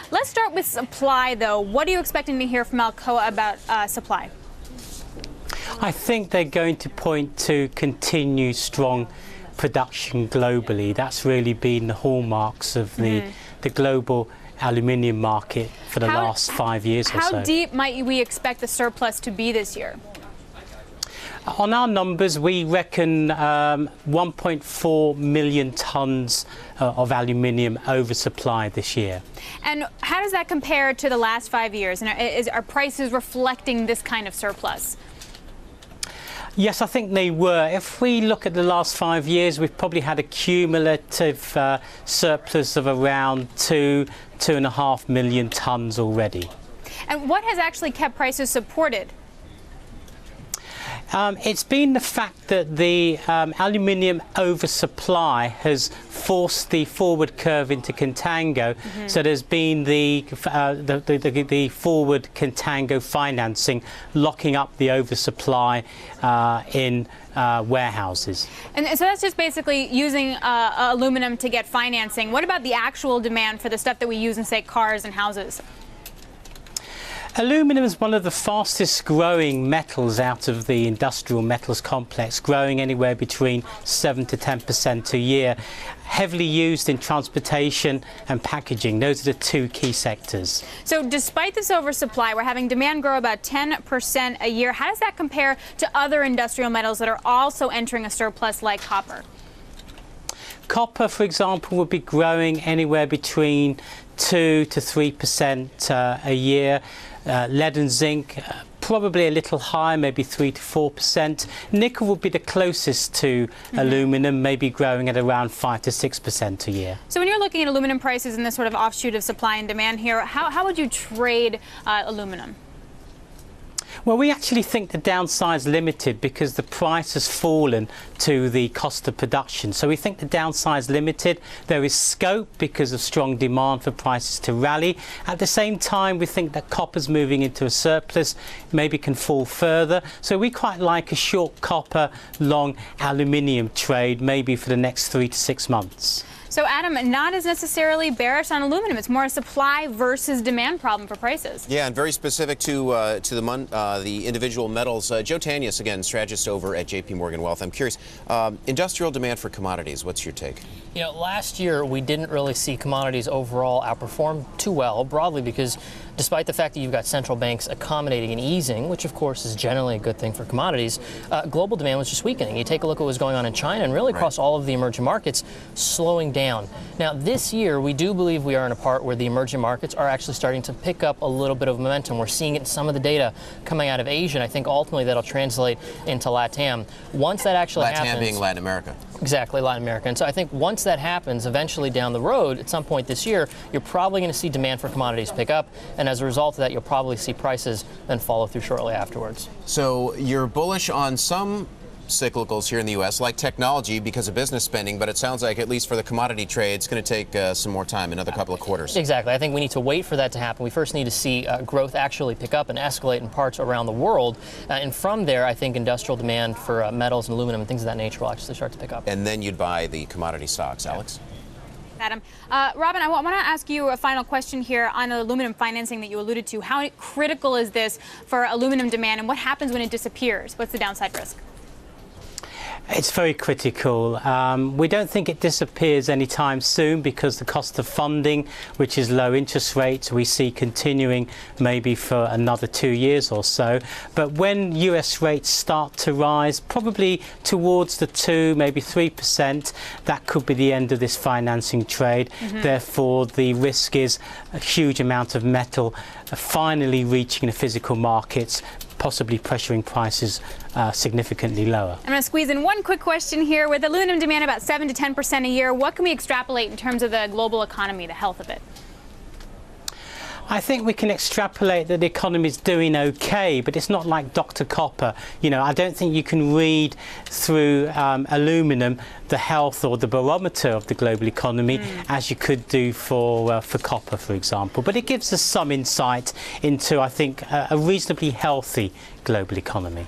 Let's start with supply, though. What are you expecting to hear from Alcoa about supply? I think they're going to point to continued strong production globally. That's really been the hallmarks of the global aluminium market for the last 5 years or so. How deep might we expect the surplus to be this year? On our numbers, we reckon 1.4 million tonnes of aluminium oversupply this year. And how does that compare to the last 5 years? And are prices reflecting this kind of surplus? Yes, I think they were. If we look at the last 5 years, we've probably had a cumulative surplus of around 2.5 million tonnes already. And what has actually kept prices supported? It's been the fact that the aluminium oversupply has forced the forward curve into contango. So there's been the forward contango financing locking up the oversupply in warehouses. And so that's just basically using aluminum to get financing. What about the actual demand for the stuff that we use in, say, cars and houses? Aluminium is one of the fastest growing metals out of the industrial metals complex, growing anywhere between 7 to 10% a year. Heavily used in transportation and packaging. Those are the two key sectors. So despite this oversupply, we're having demand grow about 10% a year. How does that compare to other industrial metals that are also entering a surplus like copper? Copper, for example, would be growing anywhere between 2 to 3% a year. Lead and zinc, probably a little higher, maybe 3 to 4%. Nickel would be the closest to aluminum, maybe growing at around 5 to 6% a year. So when you're looking at aluminum prices in this sort of offshoot of supply and demand here, how would you trade aluminum? Well, we actually think the downside is limited because the price has fallen to the cost of production. So we think the downside is limited. There is scope because of strong demand for prices to rally. At the same time, we think that copper's moving into a surplus, maybe can fall further. So we quite like a short copper, long aluminium trade, maybe for the next 3 to 6 months. So, Adam, not as necessarily bearish on aluminum. It's more a supply versus demand problem for prices. Yeah, and very specific to the individual metals. Joe Tanius, again, strategist over at JP Morgan Wealth. I'm curious, industrial demand for commodities, what's your take? You know, last year we didn't really see commodities overall outperform too well, broadly because despite the fact that you've got central banks accommodating and easing, which of course is generally a good thing for commodities, global demand was just weakening. You take a look at what was going on in China and really across all of the emerging markets, slowing down. Now this year we do believe we are in a part where the emerging markets are actually starting to pick up a little bit of momentum. We're seeing it in some of the data coming out of Asia, and I think ultimately that'll translate into LATAM. Once that actually happens... LATAM being Latin America. Exactly, Latin America. And so I think once that happens, eventually down the road, at some point this year, you're probably going to see demand for commodities pick up, and as a result of that, you'll probably see prices then follow through shortly afterwards. So you're bullish on some cyclicals here in the U.S., like technology, because of business spending, but it sounds like, at least for the commodity trade, it's going to take some more time, another couple of quarters. Exactly. I think we need to wait for that to happen. We first need to see growth actually pick up and escalate in parts around the world. And from there, I think industrial demand for metals and aluminum and things of that nature will actually start to pick up. And then you'd buy the commodity stocks. Alex? Adam. Robin, I want to ask you a final question here on the aluminum financing that you alluded to. How critical is this for aluminum demand, and what happens when it disappears? What's the downside risk? It's very critical. We don't think it disappears anytime soon because the cost of funding, which is low interest rates, we see continuing maybe for another 2 years or so. But when US rates start to rise, probably towards the 2, maybe 3%, that could be the end of this financing trade. Therefore, the risk is a huge amount of metal finally reaching the physical markets, possibly pressuring prices significantly lower. I'm going to squeeze in one quick question here. With aluminum demand about 7 to 10% a year, what can we extrapolate in terms of the global economy, the health of it? I think we can extrapolate that the economy is doing okay, but it's not like Dr. Copper. You know, I don't think you can read through aluminum the health or the barometer of the global economy as you could do for copper, for example. But it gives us some insight into, I think, a reasonably healthy global economy.